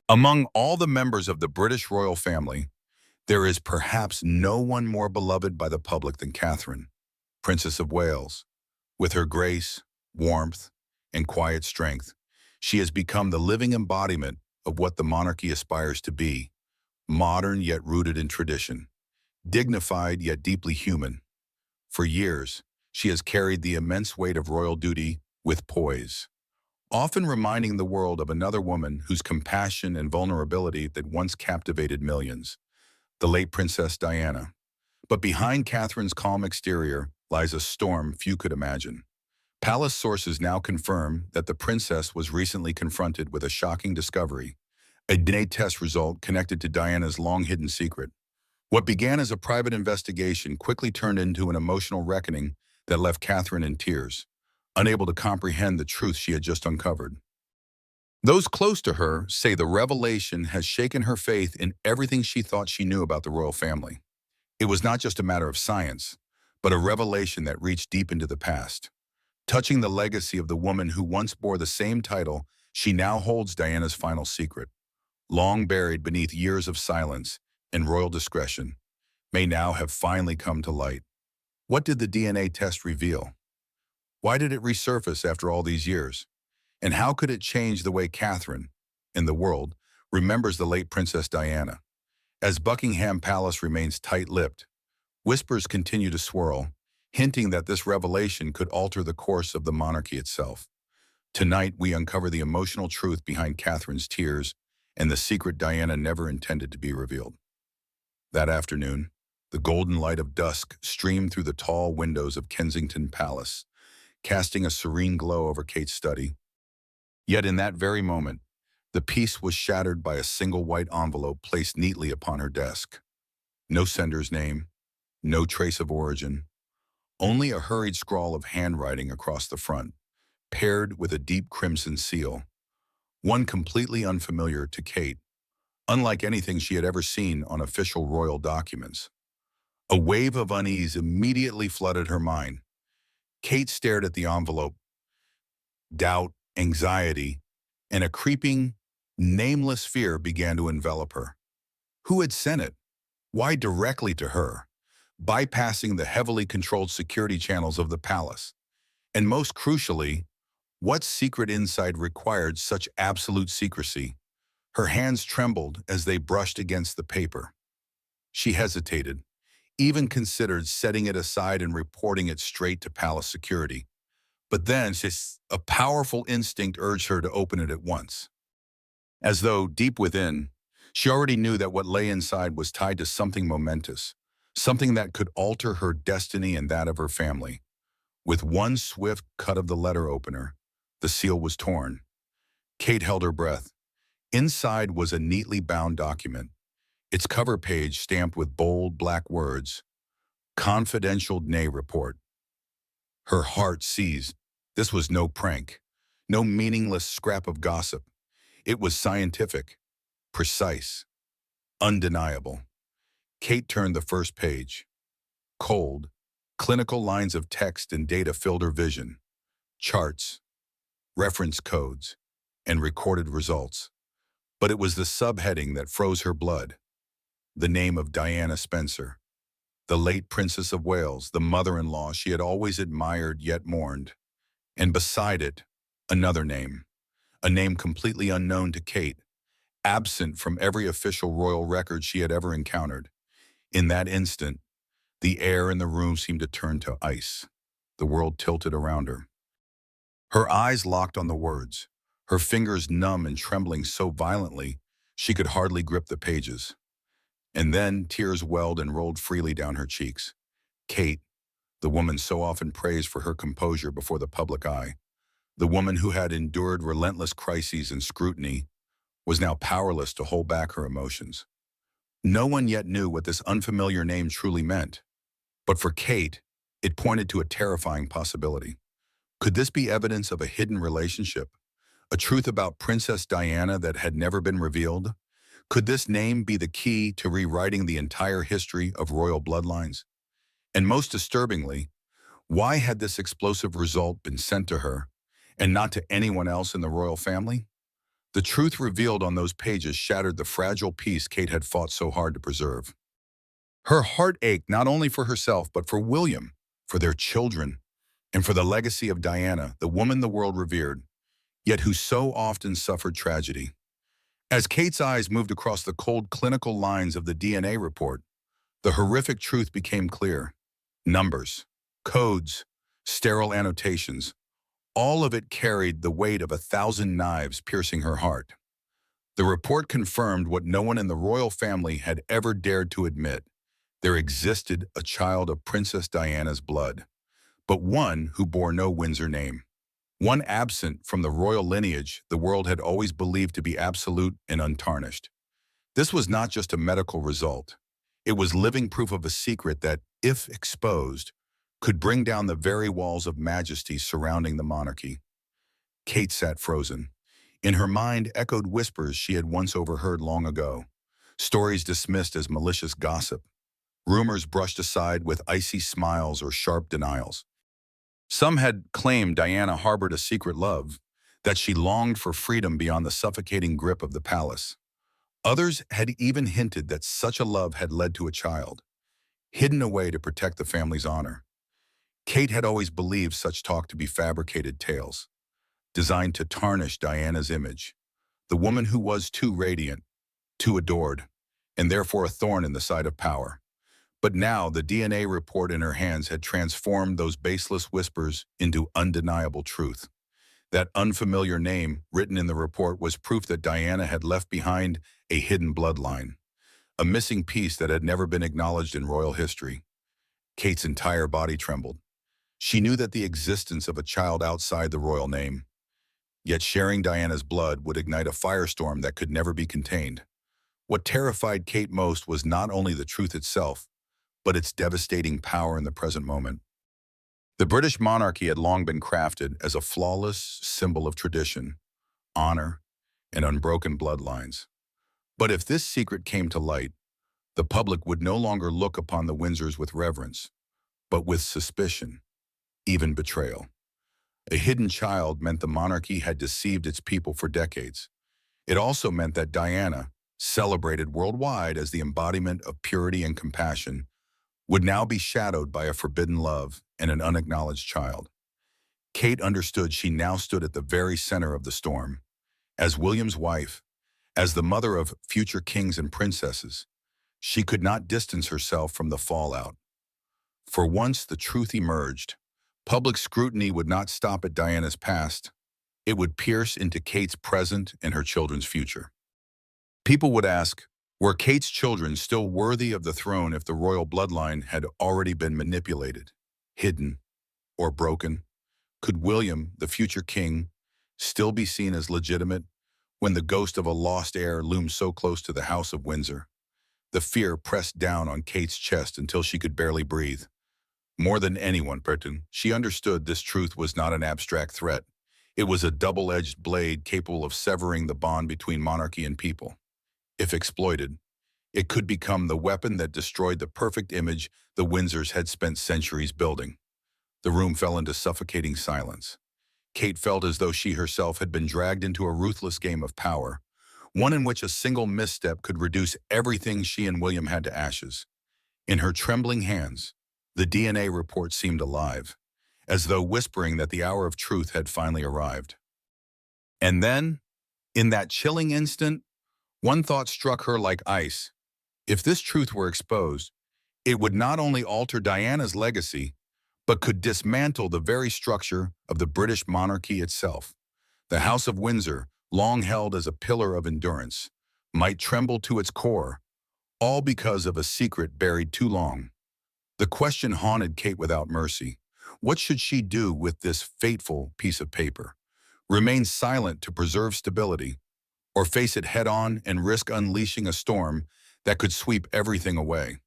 Among all the members of the British royal family, there is perhaps no one more beloved by the public than Catherine, Princess of Wales. With her grace, warmth, and quiet strength, she has become the living embodiment of what the monarchy aspires to be, modern yet rooted in tradition, dignified yet deeply human. For years, she has carried the immense weight of royal duty with poise, often reminding the world of another woman whose compassion and vulnerability that once captivated millions, the late Princess Diana. But behind Catherine's calm exterior lies a storm few could imagine. Palace sources now confirm that the princess was recently confronted with a shocking discovery, a DNA test result connected to Diana's long-hidden secret. What began as a private investigation quickly turned into an emotional reckoning that left Catherine in tears, unable to comprehend the truth she had just uncovered. Those close to her say the revelation has shaken her faith in everything she thought she knew about the royal family. It was not just a matter of science, but a revelation that reached deep into the past, touching the legacy of the woman who once bore the same title she now holds. Diana's final secret, long buried beneath years of silence and royal discretion, may now have finally come to light. What did the DNA test reveal? Why did it resurface after all these years? And how could it change the way Catherine, in the world, remembers the late Princess Diana? As Buckingham Palace remains tight-lipped, whispers continue to swirl, hinting that this revelation could alter the course of the monarchy itself. Tonight, we uncover the emotional truth behind Catherine's tears and the secret Diana never intended to be revealed. That afternoon, the golden light of dusk streamed through the tall windows of Kensington Palace, casting a serene glow over Kate's study. Yet in that very moment, the peace was shattered by a single white envelope placed neatly upon her desk. No sender's name, no trace of origin, only a hurried scrawl of handwriting across the front, paired with a deep crimson seal, one completely unfamiliar to Kate, unlike anything she had ever seen on official royal documents. A wave of unease immediately flooded her mind. Kate stared at the envelope. Doubt, anxiety, and a creeping, nameless fear began to envelop her. Who had sent it? Why directly to her, bypassing the heavily controlled security channels of the palace? And most crucially, what secret insight required such absolute secrecy? Her hands trembled as they brushed against the paper. She hesitated, even considered setting it aside and reporting it straight to palace security. But then a powerful instinct urged her to open it at once. As though, deep within, she already knew that what lay inside was tied to something momentous, something that could alter her destiny and that of her family. With one swift cut of the letter opener, the seal was torn. Kate held her breath. Inside was a neatly bound document, its cover page stamped with bold black words, "Confidential DNA Report." Her heart seized. This was no prank, no meaningless scrap of gossip. It was scientific, precise, undeniable. Kate turned the first page. Cold, clinical lines of text and data filled her vision. Charts, reference codes, and recorded results. But it was the subheading that froze her blood. The name of Diana Spencer, the late Princess of Wales, the mother-in-law she had always admired yet mourned. And beside it, another name, a name completely unknown to Kate, absent from every official royal record she had ever encountered. In that instant, the air in the room seemed to turn to ice. The world tilted around her. Her eyes locked on the words, her fingers numb and trembling so violently she could hardly grip the pages. And then tears welled and rolled freely down her cheeks. Kate, the woman so often praised for her composure before the public eye, the woman who had endured relentless crises and scrutiny, was now powerless to hold back her emotions. No one yet knew what this unfamiliar name truly meant. But for Kate, it pointed to a terrifying possibility. Could this be evidence of a hidden relationship? A truth about Princess Diana that had never been revealed? Could this name be the key to rewriting the entire history of royal bloodlines? And most disturbingly, why had this explosive result been sent to her and not to anyone else in the royal family? The truth revealed on those pages shattered the fragile peace Kate had fought so hard to preserve. Her heart ached not only for herself, but for William, for their children, and for the legacy of Diana, the woman the world revered, yet who so often suffered tragedy. As Kate's eyes moved across the cold clinical lines of the DNA report, the horrific truth became clear. Numbers, codes, sterile annotations, all of it carried the weight of 1,000 knives piercing her heart. The report confirmed what no one in the royal family had ever dared to admit. There existed a child of Princess Diana's blood, but one who bore no Windsor name. One absent from the royal lineage the world had always believed to be absolute and untarnished. This was not just a medical result. It was living proof of a secret that, if exposed, could bring down the very walls of majesty surrounding the monarchy. Kate sat frozen. In her mind echoed whispers she had once overheard long ago, stories dismissed as malicious gossip, rumors brushed aside with icy smiles or sharp denials. Some had claimed Diana harbored a secret love, that she longed for freedom beyond the suffocating grip of the palace. Others had even hinted that such a love had led to a child, hidden away to protect the family's honor. Kate had always believed such talk to be fabricated tales, designed to tarnish Diana's image, the woman who was too radiant, too adored, and therefore a thorn in the side of power. But now the DNA report in her hands had transformed those baseless whispers into undeniable truth. That unfamiliar name written in the report was proof that Diana had left behind a hidden bloodline, a missing piece that had never been acknowledged in royal history. Kate's entire body trembled. She knew that the existence of a child outside the royal name, yet sharing Diana's blood would ignite a firestorm that could never be contained. What terrified Kate most was not only the truth itself, but its devastating power in the present moment. The British monarchy had long been crafted as a flawless symbol of tradition, honor, and unbroken bloodlines. But if this secret came to light, the public would no longer look upon the Windsors with reverence, but with suspicion, even betrayal. A hidden child meant the monarchy had deceived its people for decades. It also meant that Diana, celebrated worldwide as the embodiment of purity and compassion, would now be shadowed by a forbidden love and an unacknowledged child. Kate understood she now stood at the very center of the storm. As William's wife, as the mother of future kings and princesses, she could not distance herself from the fallout. For once the truth emerged, public scrutiny would not stop at Diana's past. It would pierce into Kate's present and her children's future. People would ask, were Kate's children still worthy of the throne if the royal bloodline had already been manipulated, hidden, or broken? Could William, the future king, still be seen as legitimate when the ghost of a lost heir loomed so close to the House of Windsor? The fear pressed down on Kate's chest until she could barely breathe. More than anyone, Betrayal, she understood this truth was not an abstract threat. It was a double-edged blade capable of severing the bond between monarchy and people. If exploited, it could become the weapon that destroyed the perfect image the Windsors had spent centuries building. The room fell into suffocating silence. Kate felt as though she herself had been dragged into a ruthless game of power, one in which a single misstep could reduce everything she and William had to ashes. In her trembling hands, the DNA report seemed alive, as though whispering that the hour of truth had finally arrived. And then, in that chilling instant, one thought struck her like ice. If this truth were exposed, it would not only alter Diana's legacy, but could dismantle the very structure of the British monarchy itself. The House of Windsor, long held as a pillar of endurance, might tremble to its core, all because of a secret buried too long. The question haunted Kate without mercy. What should she do with this fateful piece of paper? Remain silent to preserve stability, or face it head-on and risk unleashing a storm that could sweep everything away?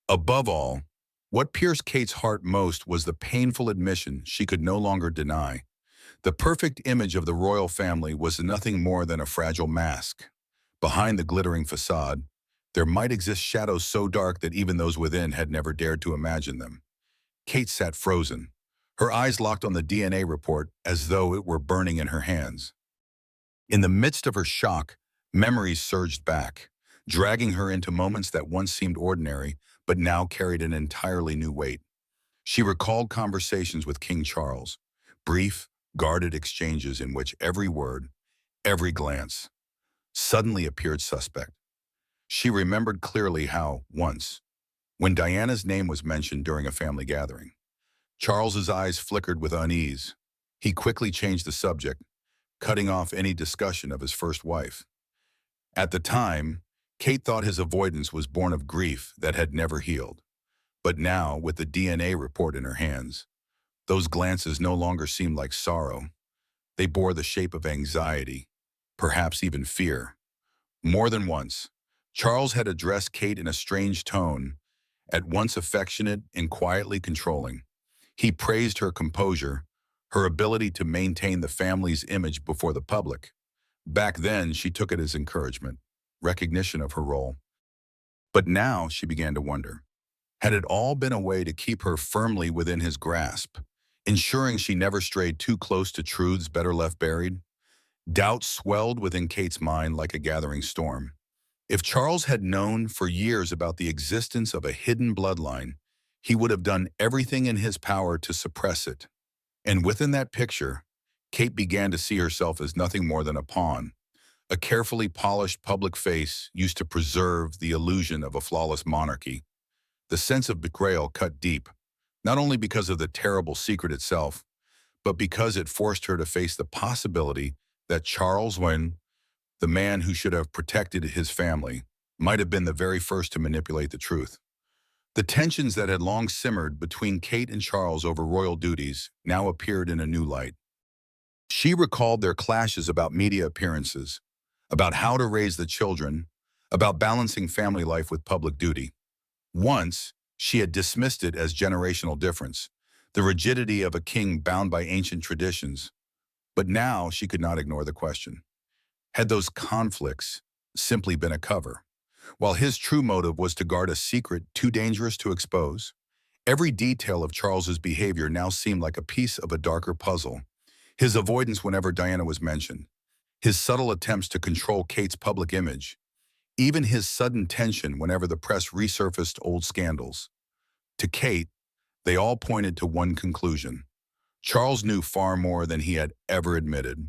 Above all, what pierced Kate's heart most was the painful admission she could no longer deny. The perfect image of the royal family was nothing more than a fragile mask. Behind the glittering facade, there might exist shadows so dark that even those within had never dared to imagine them. Kate sat frozen, her eyes locked on the DNA report as though it were burning in her hands. In the midst of her shock, memories surged back, dragging her into moments that once seemed ordinary, but now carried an entirely new weight. She recalled conversations with King Charles, brief, guarded exchanges in which every word, every glance, suddenly appeared suspect. She remembered clearly how, once, when Diana's name was mentioned during a family gathering, Charles's eyes flickered with unease. He quickly changed the subject, cutting off any discussion of his first wife. At the time, Kate thought his avoidance was born of grief that had never healed. But now, with the DNA report in her hands, those glances no longer seemed like sorrow. They bore the shape of anxiety, perhaps even fear. More than once, Charles had addressed Kate in a strange tone, at once affectionate and quietly controlling. He praised her composure, her ability to maintain the family's image before the public. Back then, she took it as encouragement, recognition of her role. But now she began to wonder, had it all been a way to keep her firmly within his grasp, ensuring she never strayed too close to truths better left buried? Doubt swelled within Kate's mind like a gathering storm. If Charles had known for years about the existence of a hidden bloodline, he would have done everything in his power to suppress it. And within that picture, Kate began to see herself as nothing more than a pawn, a carefully polished public face used to preserve the illusion of a flawless monarchy. The sense of betrayal cut deep, not only because of the terrible secret itself, but because it forced her to face the possibility that Charles Wynne, the man who should have protected his family, might have been the very first to manipulate the truth. The tensions that had long simmered between Kate and Charles over royal duties now appeared in a new light. She recalled their clashes about media appearances, about how to raise the children, about balancing family life with public duty. Once, she had dismissed it as generational difference, the rigidity of a king bound by ancient traditions. But now she could not ignore the question. Had those conflicts simply been a cover? While his true motive was to guard a secret too dangerous to expose, every detail of Charles's behavior now seemed like a piece of a darker puzzle. His avoidance whenever Diana was mentioned, his subtle attempts to control Kate's public image, even his sudden tension whenever the press resurfaced old scandals. To Kate, they all pointed to one conclusion. Charles knew far more than he had ever admitted.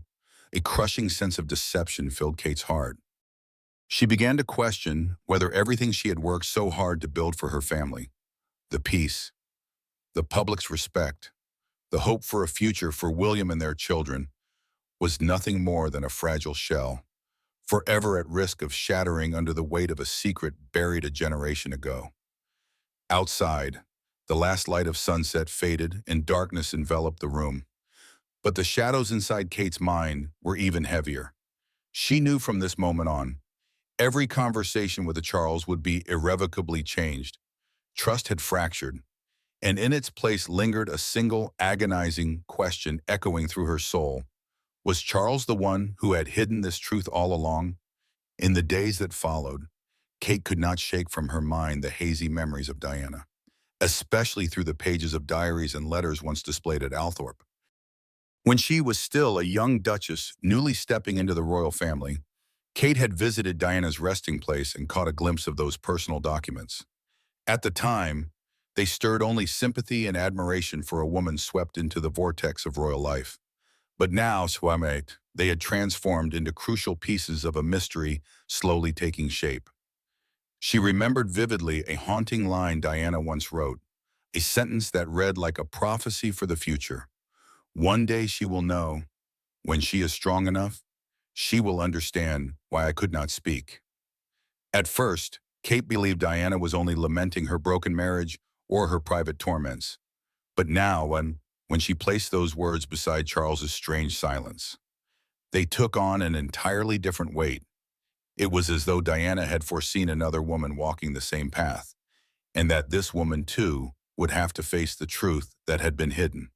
A crushing sense of deception filled Kate's heart. She began to question whether everything she had worked so hard to build for her family, the peace, the public's respect, the hope for a future for William and their children, was nothing more than a fragile shell, forever at risk of shattering under the weight of a secret buried a generation ago. Outside, the last light of sunset faded and darkness enveloped the room. But the shadows inside Kate's mind were even heavier. She knew from this moment on, every conversation with the Charles would be irrevocably changed. Trust had fractured, and in its place lingered a single agonizing question echoing through her soul. Was Charles the one who had hidden this truth all along? In the days that followed, Kate could not shake from her mind the hazy memories of Diana, especially through the pages of diaries and letters once displayed at Althorp. When she was still a young duchess newly stepping into the royal family, Kate had visited Diana's resting place and caught a glimpse of those personal documents. At the time, they stirred only sympathy and admiration for a woman swept into the vortex of royal life. But now, Swamate, they had transformed into crucial pieces of a mystery slowly taking shape. She remembered vividly a haunting line Diana once wrote, a sentence that read like a prophecy for the future. One day she will know, when she is strong enough, she will understand why I could not speak. At first, Kate believed Diana was only lamenting her broken marriage or her private torments. But now, when she placed those words beside Charles's strange silence, they took on an entirely different weight. It was as though Diana had foreseen another woman walking the same path, and that this woman, too, would have to face the truth that had been hidden.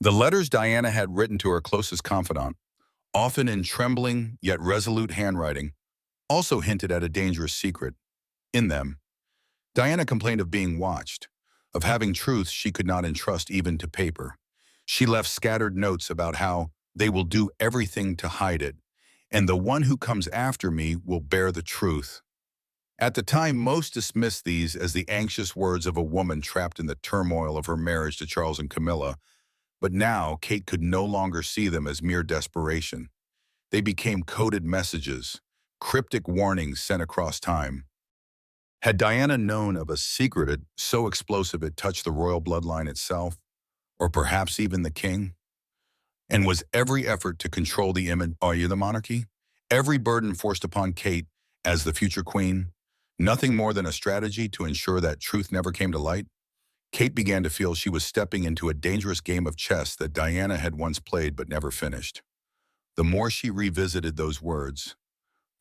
The letters Diana had written to her closest confidant, often in trembling yet resolute handwriting, also hinted at a dangerous secret. In them, Diana complained of being watched, of having truths she could not entrust even to paper. She left scattered notes about how they will do everything to hide it, and the one who comes after me will bear the truth. At the time, most dismissed these as the anxious words of a woman trapped in the turmoil of her marriage to Charles and Camilla, but now Kate could no longer see them as mere desperation. They became coded messages, cryptic warnings sent across time. Had Diana known of a secret so explosive it touched the royal bloodline itself, or perhaps even the king? And was every effort to control the image of the monarchy, every burden forced upon Kate as the future queen, nothing more than a strategy to ensure that truth never came to light? Kate began to feel she was stepping into a dangerous game of chess that Diana had once played but never finished. The more she revisited those words,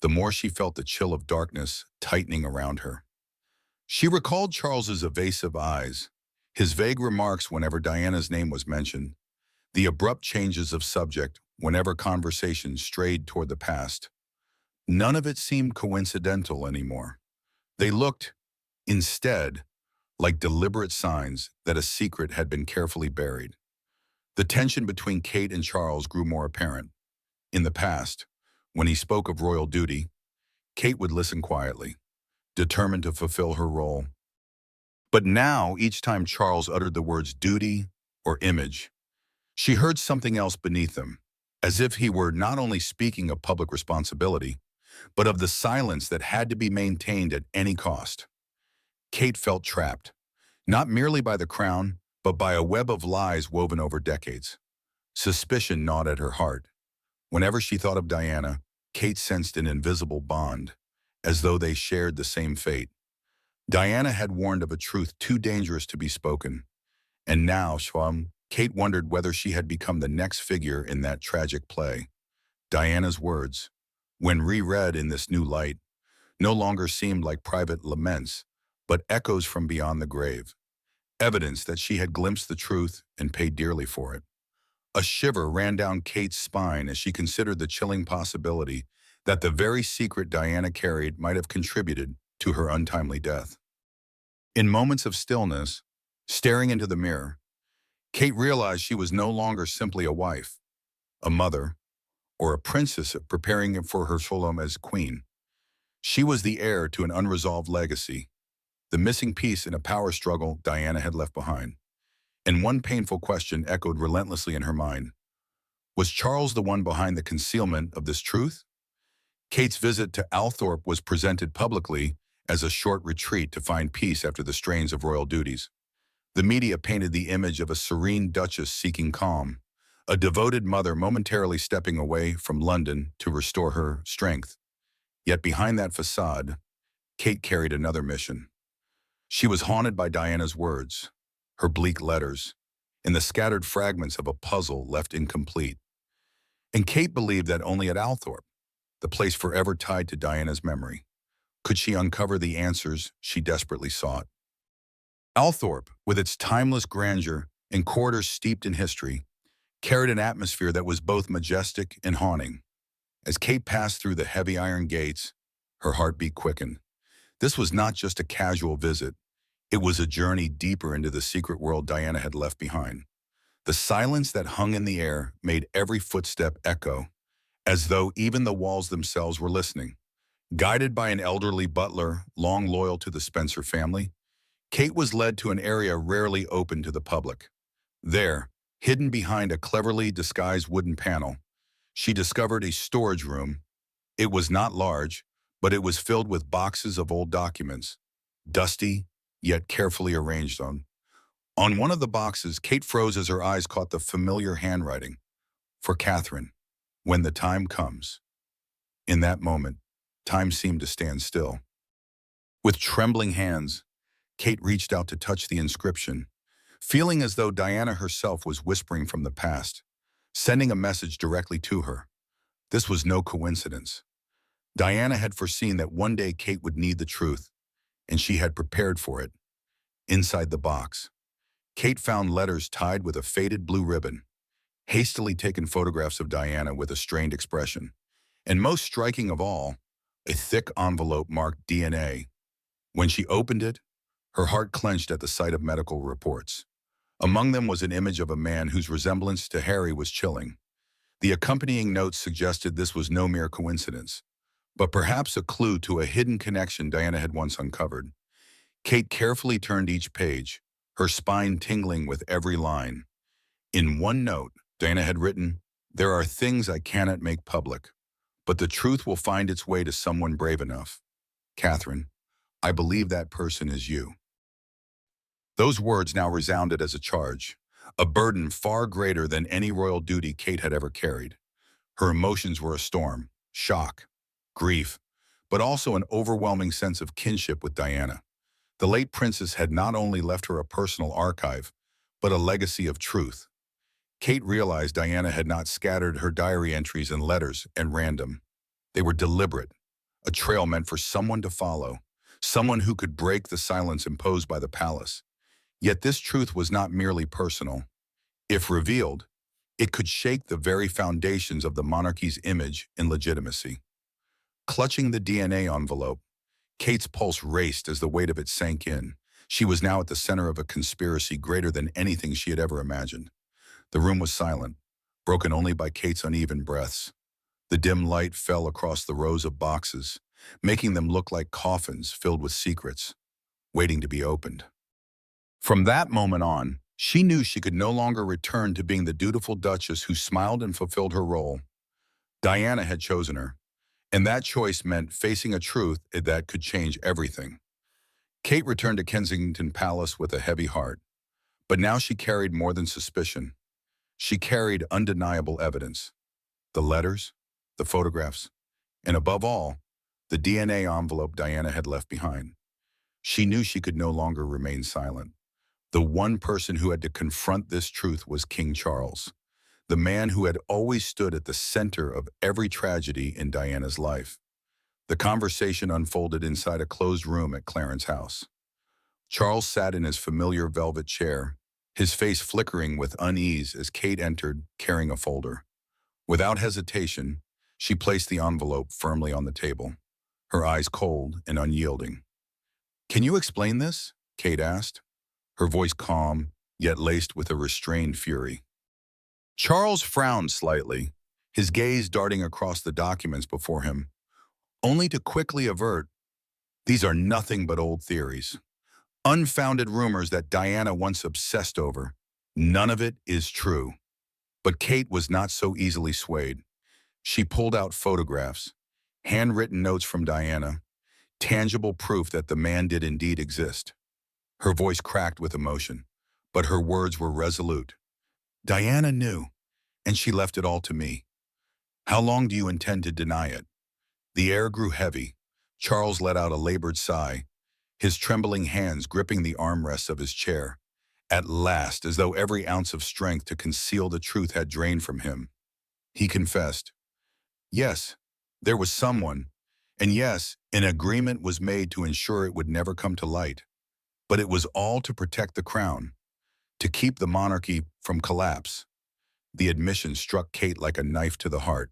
the more she felt the chill of darkness tightening around her. She recalled Charles's evasive eyes, his vague remarks whenever Diana's name was mentioned, the abrupt changes of subject whenever conversation strayed toward the past. None of it seemed coincidental anymore. They looked, instead, like deliberate signs that a secret had been carefully buried. The tension between Kate and Charles grew more apparent. In the past, when he spoke of royal duty, Kate would listen quietly, determined to fulfill her role. But now, each time Charles uttered the words duty or image, she heard something else beneath them, as if he were not only speaking of public responsibility, but of the silence that had to be maintained at any cost. Kate felt trapped, not merely by the crown, but by a web of lies woven over decades. Suspicion gnawed at her heart. Whenever she thought of Diana, Kate sensed an invisible bond, as though they shared the same fate. Diana had warned of a truth too dangerous to be spoken, and now, Kate wondered whether she had become the next figure in that tragic play. Diana's words, when reread in this new light, no longer seemed like private laments, but echoes from beyond the grave, evidence that she had glimpsed the truth and paid dearly for it. A shiver ran down Kate's spine as she considered the chilling possibility that the very secret Diana carried might have contributed to her untimely death. In moments of stillness, staring into the mirror, Kate realized she was no longer simply a wife, a mother, or a princess preparing for her shalom as queen. She was the heir to an unresolved legacy, the missing piece in a power struggle Diana had left behind. And one painful question echoed relentlessly in her mind. Was Charles the one behind the concealment of this truth? Kate's visit to Althorp was presented publicly as a short retreat to find peace after the strains of royal duties. The media painted the image of a serene duchess seeking calm, a devoted mother momentarily stepping away from London to restore her strength. Yet behind that facade, Kate carried another mission. She was haunted by Diana's words, her bleak letters, and the scattered fragments of a puzzle left incomplete. And Kate believed that only at Althorp, the place forever tied to Diana's memory, could she uncover the answers she desperately sought. Althorp, with its timeless grandeur and corridors steeped in history, carried an atmosphere that was both majestic and haunting. As Kate passed through the heavy iron gates, her heartbeat quickened. This was not just a casual visit. It was a journey deeper into the secret world Diana had left behind. The silence that hung in the air made every footstep echo, as though even the walls themselves were listening. Guided by an elderly butler, long loyal to the Spencer family, Kate was led to an area rarely open to the public. There, hidden behind a cleverly disguised wooden panel, she discovered a storage room. It was not large, but it was filled with boxes of old documents, dusty, yet carefully arranged on. On one of the boxes, Kate froze as her eyes caught the familiar handwriting. For Catherine, when the time comes. In that moment, time seemed to stand still. With trembling hands, Kate reached out to touch the inscription, feeling as though Diana herself was whispering from the past, sending a message directly to her. This was no coincidence. Diana had foreseen that one day Kate would need the truth, and she had prepared for it. Inside the box, Kate found letters tied with a faded blue ribbon, hastily taken photographs of Diana with a strained expression, and most striking of all, a thick envelope marked DNA. When she opened it, her heart clenched at the sight of medical reports. Among them was an image of a man whose resemblance to Harry was chilling. The accompanying notes suggested this was no mere coincidence, but perhaps a clue to a hidden connection Diana had once uncovered. Kate carefully turned each page, her spine tingling with every line. In one note, Diana had written, "There are things I cannot make public, but the truth will find its way to someone brave enough. Catherine, I believe that person is you." Those words now resounded as a charge, a burden far greater than any royal duty Kate had ever carried. Her emotions were a storm, shock, grief, but also an overwhelming sense of kinship with Diana. The late princess had not only left her a personal archive, but a legacy of truth. Kate realized Diana had not scattered her diary entries and letters at random. They were deliberate, a trail meant for someone to follow, someone who could break the silence imposed by the palace. Yet this truth was not merely personal. If revealed, it could shake the very foundations of the monarchy's image and legitimacy. Clutching the DNA envelope, Kate's pulse raced as the weight of it sank in. She was now at the center of a conspiracy greater than anything she had ever imagined. The room was silent, broken only by Kate's uneven breaths. The dim light fell across the rows of boxes, making them look like coffins filled with secrets, waiting to be opened. From that moment on, she knew she could no longer return to being the dutiful duchess who smiled and fulfilled her role. Diana had chosen her, and that choice meant facing a truth that could change everything. Kate returned to Kensington Palace with a heavy heart, but now she carried more than suspicion. She carried undeniable evidence. The letters, the photographs, and above all, the DNA envelope Diana had left behind. She knew she could no longer remain silent. The one person who had to confront this truth was King Charles, the man who had always stood at the center of every tragedy in Diana's life. The conversation unfolded inside a closed room at Clarence's house. Charles sat in his familiar velvet chair, his face flickering with unease as Kate entered, carrying a folder. Without hesitation, she placed the envelope firmly on the table, her eyes cold and unyielding. "Can you explain this?" Kate asked, her voice calm, yet laced with a restrained fury. Charles frowned slightly, his gaze darting across the documents before him, only to quickly avert, "These are nothing but old theories. Unfounded rumors that Diana once obsessed over. None of it is true." But Kate was not so easily swayed. She pulled out photographs, handwritten notes from Diana, tangible proof that the man did indeed exist. Her voice cracked with emotion, but her words were resolute. "Diana knew, and she left it all to me. How long do you intend to deny it?" The air grew heavy. Charles let out a labored sigh, his trembling hands gripping the armrests of his chair. At last, as though every ounce of strength to conceal the truth had drained from him, he confessed, "Yes, there was someone, and yes, an agreement was made to ensure it would never come to light. But it was all to protect the crown, to keep the monarchy from collapse." The admission struck Kate like a knife to the heart.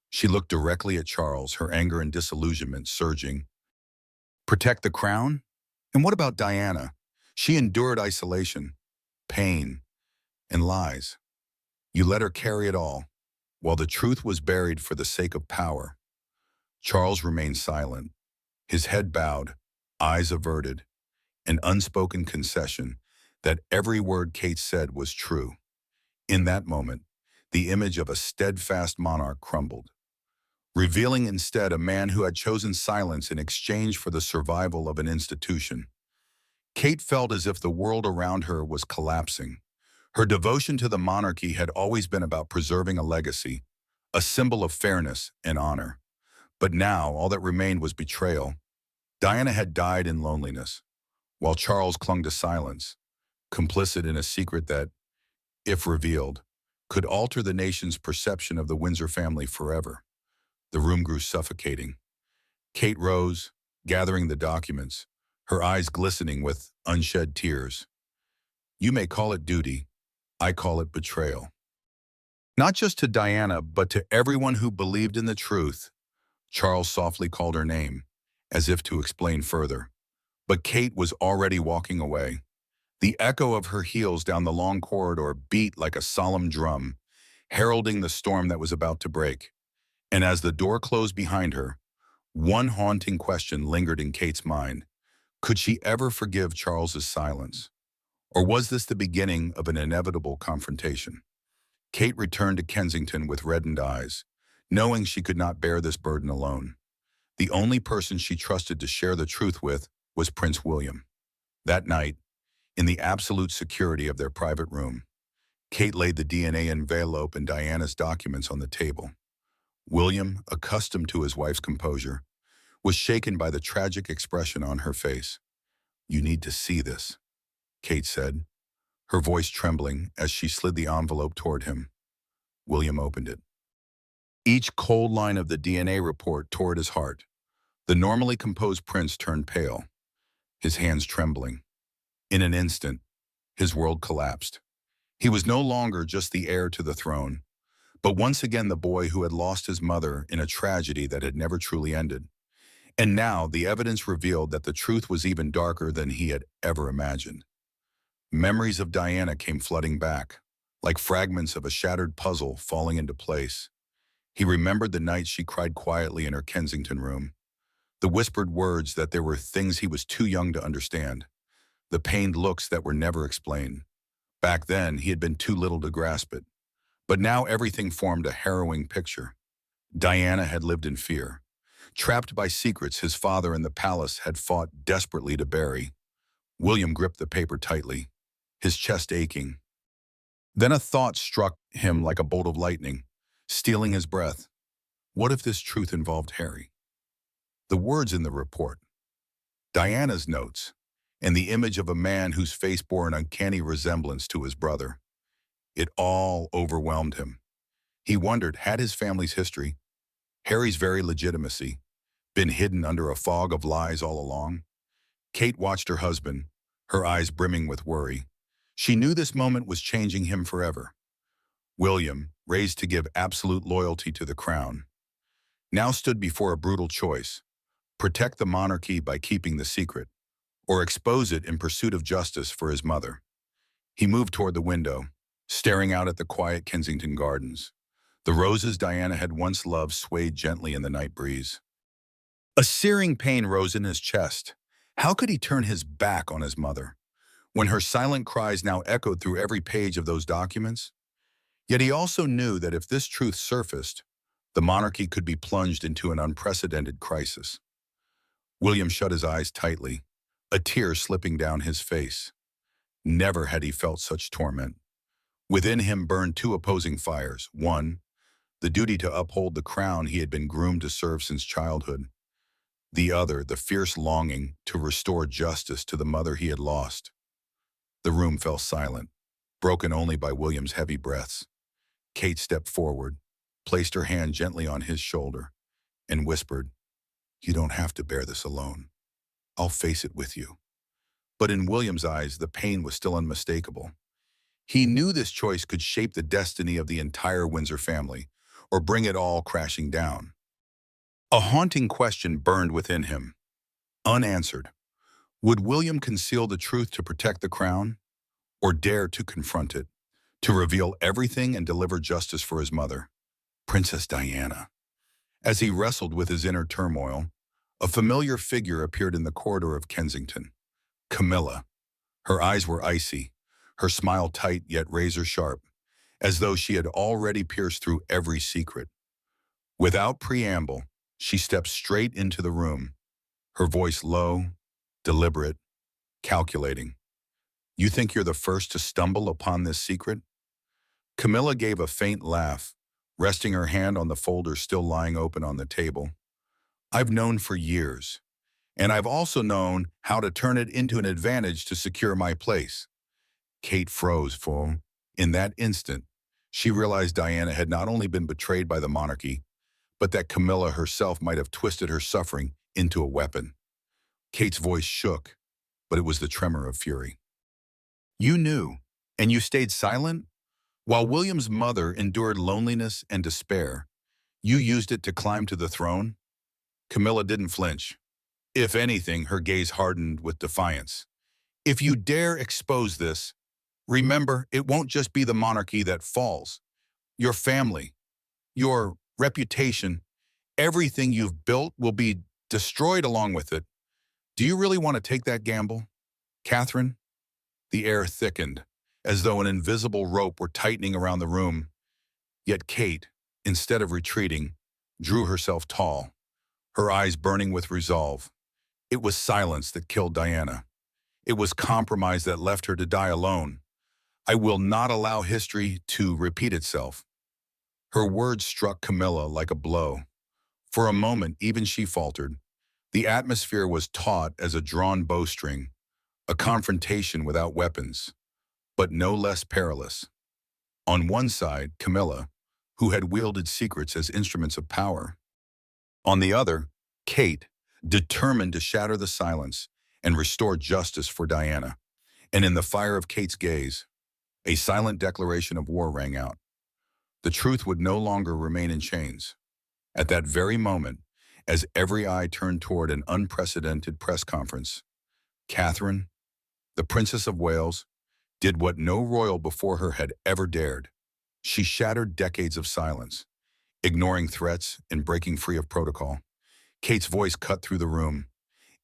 She looked directly at Charles, her anger and disillusionment surging. "Protect the crown? And what about Diana? She endured isolation, pain, and lies. You let her carry it all, while the truth was buried for the sake of power." Charles remained silent, his head bowed, eyes averted, an unspoken concession that every word Kate said was true. In that moment, the image of a steadfast monarch crumbled, revealing instead a man who had chosen silence in exchange for the survival of an institution. Kate felt as if the world around her was collapsing. Her devotion to the monarchy had always been about preserving a legacy, a symbol of fairness and honor. But now, all that remained was betrayal. Diana had died in loneliness, while Charles clung to silence, complicit in a secret that, if revealed, could alter the nation's perception of the Windsor family forever. The room grew suffocating. Kate rose, gathering the documents, her eyes glistening with unshed tears. "You may call it duty. I call it betrayal." Not just to Diana, but to everyone who believed in the truth. Charles softly called her name, as if to explain further. But Kate was already walking away. The echo of her heels down the long corridor beat like a solemn drum, heralding the storm that was about to break. And as the door closed behind her, one haunting question lingered in Kate's mind. Could she ever forgive Charles's silence? Or was this the beginning of an inevitable confrontation? Kate returned to Kensington with reddened eyes, knowing she could not bear this burden alone. The only person she trusted to share the truth with was Prince William. That night, in the absolute security of their private room, Kate laid the DNA envelope and Diana's documents on the table. William, accustomed to his wife's composure, was shaken by the tragic expression on her face. "You need to see this," Kate said, her voice trembling as she slid the envelope toward him. William opened it. Each cold line of the DNA report tore at his heart. The normally composed prince turned pale, his hands trembling. In an instant, his world collapsed. He was no longer just the heir to the throne, but once again the boy who had lost his mother in a tragedy that had never truly ended. And now the evidence revealed that the truth was even darker than he had ever imagined. Memories of Diana came flooding back, like fragments of a shattered puzzle falling into place. He remembered the night she cried quietly in her Kensington room, the whispered words that there were things he was too young to understand, the pained looks that were never explained. Back then, he had been too little to grasp it. But now everything formed a harrowing picture. Diana had lived in fear, trapped by secrets his father in the palace had fought desperately to bury. William gripped the paper tightly, his chest aching. Then a thought struck him like a bolt of lightning, stealing his breath. What if this truth involved Harry? The words in the report, Diana's notes, and the image of a man whose face bore an uncanny resemblance to his brother. It all overwhelmed him. He wondered, had his family's history, Harry's very legitimacy, been hidden under a fog of lies all along? Kate watched her husband, her eyes brimming with worry. She knew this moment was changing him forever. William, raised to give absolute loyalty to the crown, now stood before a brutal choice: protect the monarchy by keeping the secret, or expose it in pursuit of justice for his mother. He moved toward the window, staring out at the quiet Kensington gardens. The roses Diana had once loved swayed gently in the night breeze. A searing pain rose in his chest. How could he turn his back on his mother, when her silent cries now echoed through every page of those documents? Yet he also knew that if this truth surfaced, the monarchy could be plunged into an unprecedented crisis. William shut his eyes tightly, a tear slipping down his face. Never had he felt such torment. Within him burned two opposing fires. One, the duty to uphold the crown he had been groomed to serve since childhood. The other, the fierce longing to restore justice to the mother he had lost. The room fell silent, broken only by William's heavy breaths. Kate stepped forward, placed her hand gently on his shoulder, and whispered, "You don't have to bear this alone. I'll face it with you." But in William's eyes, the pain was still unmistakable. He knew this choice could shape the destiny of the entire Windsor family, or bring it all crashing down. A haunting question burned within him, unanswered. Would William conceal the truth to protect the crown, or dare to confront it, to reveal everything and deliver justice for his mother, Princess Diana? As he wrestled with his inner turmoil, a familiar figure appeared in the corridor of Kensington. Camila. Her eyes were icy, her smile tight yet razor-sharp, as though she had already pierced through every secret. Without preamble, she stepped straight into the room, her voice low, deliberate, calculating. "You think you're the first to stumble upon this secret?" Camilla gave a faint laugh, resting her hand on the folder still lying open on the table. "I've known for years, and I've also known how to turn it into an advantage to secure my place." Kate froze, for, in that instant, she realized Diana had not only been betrayed by the monarchy, but that Camilla herself might have twisted her suffering into a weapon. Kate's voice shook, but it was the tremor of fury. "You knew, and you stayed silent? While William's mother endured loneliness and despair, you used it to climb to the throne?" Camilla didn't flinch. If anything, her gaze hardened with defiance. "If you dare expose this, remember, it won't just be the monarchy that falls. Your family, your reputation, everything you've built will be destroyed along with it. Do you really want to take that gamble? Catherine? The air thickened, as though an invisible rope were tightening around the room. Yet Kate, instead of retreating, drew herself tall, her eyes burning with resolve. It was silence that killed Diana. It was compromise that left her to die alone. I will not allow history to repeat itself. Her words struck Camilla like a blow. For a moment, even she faltered. The atmosphere was taut as a drawn bowstring, a confrontation without weapons, but no less perilous. On one side, Camilla, who had wielded secrets as instruments of power. On the other, Kate, determined to shatter the silence and restore justice for Diana. And in the fire of Kate's gaze, a silent declaration of war rang out. The truth would no longer remain in chains. At that very moment, as every eye turned toward an unprecedented press conference, Catherine, the Princess of Wales, did what no royal before her had ever dared. She shattered decades of silence, ignoring threats and breaking free of protocol. Kate's voice cut through the room,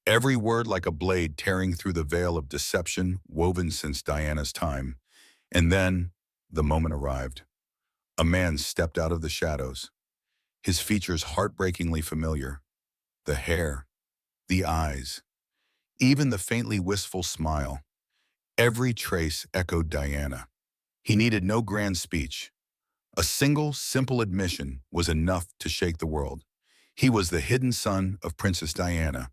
every word like a blade tearing through the veil of deception woven since Diana's time. And then, the moment arrived. A man stepped out of the shadows, his features heartbreakingly familiar. The hair, the eyes, even the faintly wistful smile. Every trace echoed Diana. He needed no grand speech. A single, simple admission was enough to shake the world. He was the hidden son of Princess Diana.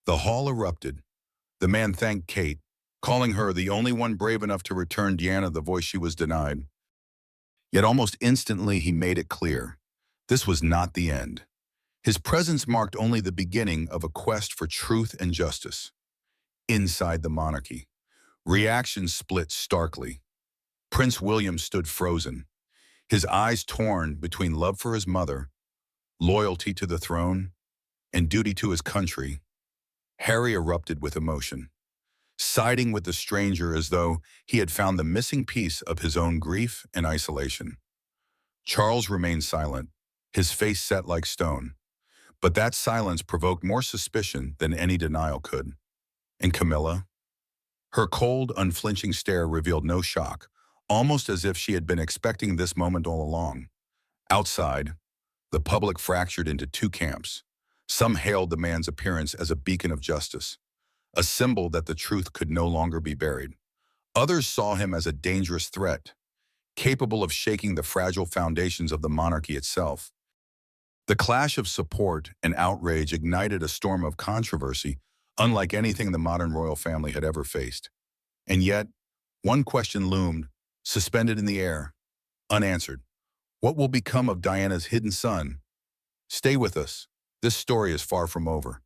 The hall erupted. The man thanked Kate, calling her the only one brave enough to return Diana the voice she was denied. Yet almost instantly he made it clear. This was not the end. His presence marked only the beginning of a quest for truth and justice. Inside the monarchy, reactions split starkly. Prince William stood frozen, his eyes torn between love for his mother, loyalty to the throne, and duty to his country. Harry erupted with emotion, siding with the stranger as though he had found the missing piece of his own grief and isolation. Charles remained silent, his face set like stone. But that silence provoked more suspicion than any denial could. And Camilla? Her cold, unflinching stare revealed no shock, almost as if she had been expecting this moment all along. Outside, the public fractured into two camps. Some hailed the man's appearance as a beacon of justice, a symbol that the truth could no longer be buried. Others saw him as a dangerous threat, capable of shaking the fragile foundations of the monarchy itself. The clash of support and outrage ignited a storm of controversy unlike anything the modern royal family had ever faced. And yet, one question loomed, suspended in the air, unanswered. What will become of Diana's hidden son? Stay with us. This story is far from over.